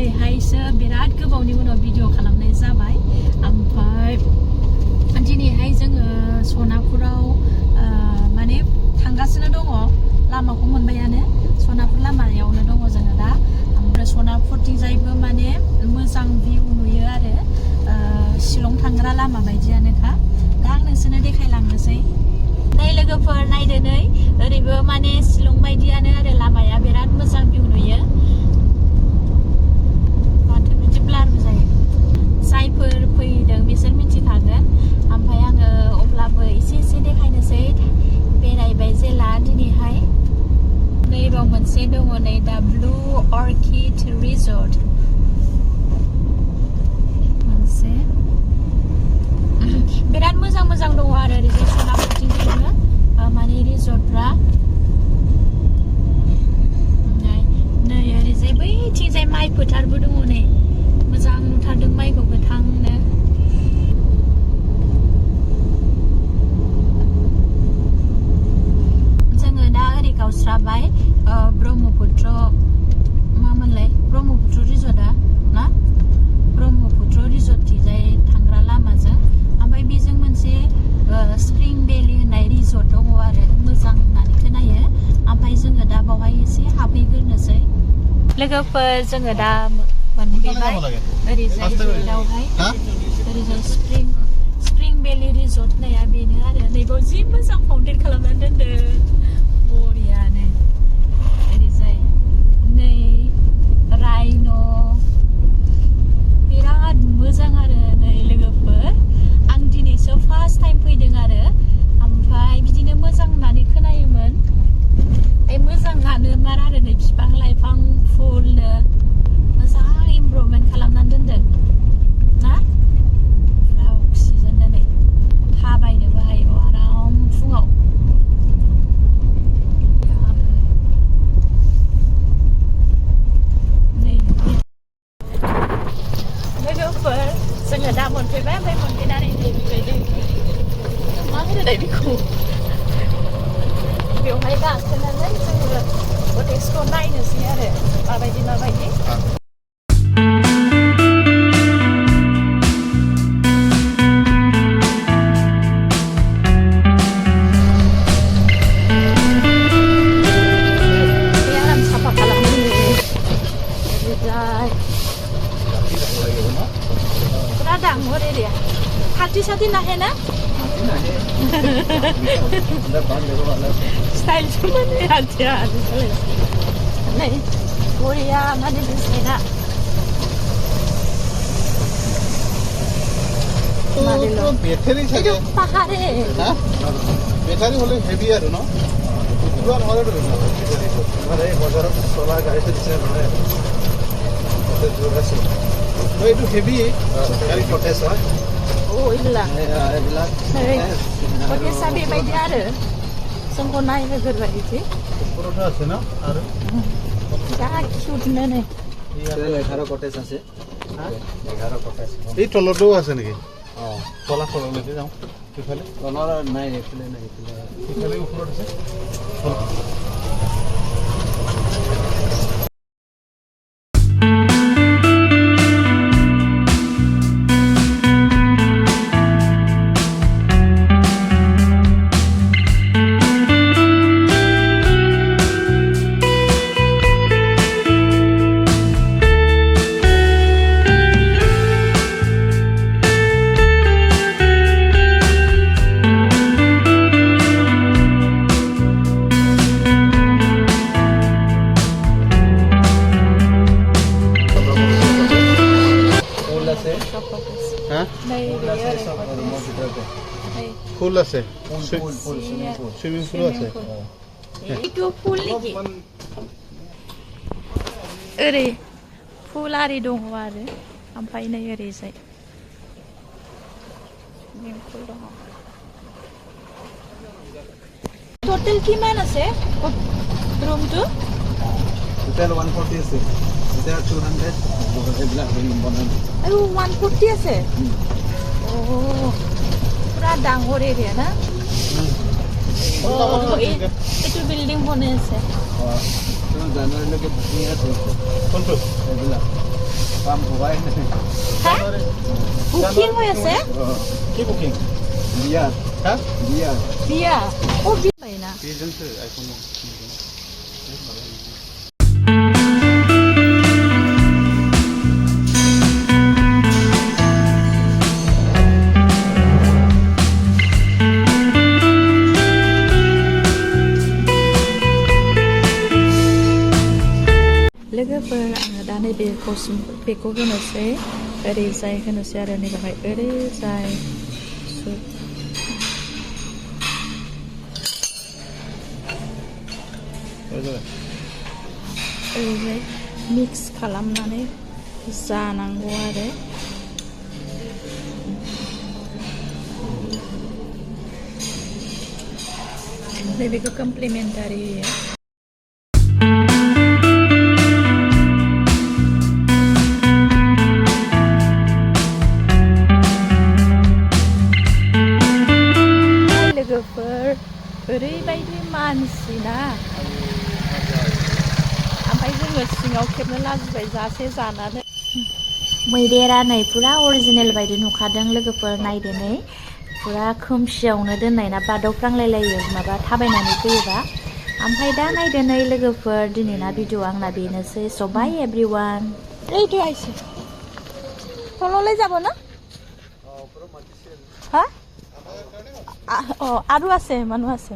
दिनैहायसो बिराद गोबावनि उनाव भिडिअ खालामनाय जाबाय ओमफ्राय दिनैहाय जोङो सनापुराव माने थांगासिनो दङ लामाखौ मोनबायानो सनापुर लामायावनो दङ जोङो दा ओमफ्राय सनापुरथिंजायबो माने मोजां भिउ नुयो आरो शिलं थांग्रा लामा बायदियानोखा दा आं नोंसोरनो देखायलांनोसै नै लोगोफोर नायदो नै ओरैबो माने शिलं बायदियानो आरो लामाया बिराद मोजां भिउ नुयो माथो बिदि ब्लार जायो जायफोर फैदों बिसोर मिथिखागोन ओमफ्राय आङो अब्लाबो एसे एसे देखायनोसै बेरायबाय जेला दिनैहाय नैबाव मोनसे दङ नै दा ब्लु अर्किड रिजर्ट मोनसे बिराद मोजां मोजां दङ आरो ओरैजाय सनापुरथिंजायबो माने रिजर्टफ्रा नै ओरैजाय बैथिंजाय माइ फोथारबो दङ नै मोजां नुथारदों माइखौ गोथांनो जोङो दा ओरै गावस्राबाय ब्रह्मपुत्र मामोनलाय ब्रह्मपुत्र रिजर्टआ ना ब्रह्मपुत्र रिजर्टथिंजाय थांग्रा लामाजों ओमफ्राय बेजों मोनसे स्प्रिं भेलि होननाय रिजर्ट दङ आरो मोजां होननानै खोनायो ओमफ्राय जोङो दा बावहाय एसे हाबहैग्रोनोसै लोगोफोर जोङो दा मोनफैबाय ओरैजाय जेरावहाय ओरैजाय स्प्रिं भेलि रिजर्ट होननाया बेनो आरो नैबाव जि मोजां फाउन्टेन खालामनानै दोनदों बरियानो ओरैजाय नै राइन' बिराद मोजां आरो नै लोगोफोर आं दिनैसो फार्स्ट टाइम फैदों आरो ओमफ्राय बिदिनो मोजां होननानै खोनायोमोन मोजाङानो मार आरो नै बिफां लाइफां फुलनो मोजां इमप्रुभमेन्ट खालामनानै दोनदों ना अक्सिजेन नै थाबायनोबो हायो आराम फुङाव लोगोफोर जोङो दा मोनफैबाय ओमफ्राय मोनफैनानै बेबायदि मा होनोलाय बेखौ बेवहाय गाखोनानै जोङो कटेजखौ नायनोसै आरो माबायदि आराम साफा खालामनो पूरा डांगर एरिया खाथि साथि नाहे ना स्टाइल माने आथिया नै बरिया माने बिसायना বেটারি থাকে পাহাড়ে না বেটারি হলে হেভি আর না পুরো নহলে বেটারি মানে বজাৰত চলা গাড়ীটো দিছে নহয় জোৰ আছে এইটো হেভি গাড়ী কটেজ হয় এইবিলাক এইবিলাক कटेजआ बेबायदि आरो जोंखौ नायनो गोरबायदि ওপৰতো আছে না আৰু जा किउटनो नै 11 কটেজ আছে 11 কটেজ এই তলতো আছে নেকি তলা তললৈকে যাওঁ ইফালে তলৰ নাই ইফালে নাই ইফালে ওপৰত আছে ফুল আছে সুইমিং পুল আছে itu full lagi ओरै फुल आरि दङ आरो ओमफ्राय नै ओरैजाय सुइमिं पुल दङ टटेल किमान আছে रुमটো টোটাল 140 আছে এটা 200 এইবিলাক বনাই আৰু 140 আছে পুৰা ডাঙৰ এৰিয়া না এইটো বিল্ডিং বনাই আছে জানুৱাৰীলৈকে ধুনীয়া আছে কোনটো এইবিলাক কাম হোৱাই নাই হা কুকিং হৈ আছে কি কুকিং বিয়া হা বিয়া বিয়া ও বিয়া না পিজনছে আইফোন लोगोफोर आङो दा नैबे बेखौ होनोसै ओरैजाय होनोसै आरो नैबेहाय ओरैजाय ओरैजाय मिक्स खालामनानै जानांगौ आरो नैबेखौ कमप्लिमेन्टारि होयो ओरैबायदि मानसि ना ओमफ्राय जोङो सिङाव खेबनो लाजिबाय जासे जानानै मैदेरा नै फुरा अरिजिनेल बायदि नुखादों लोगोफोर नायदो नै फुरा खोमसियावनो दोननाय ना बादावफ्रांलायलायो माबा थाबायनानै फैयोबा ओमफ्राय दा नायदो नै लोगोफोर दिनैना भिडिअ आंना बेनोसै स' बाय एभ्रिवान এইটো আইছে তললৈ যাব না হা আৰু আছে মানুহ আছে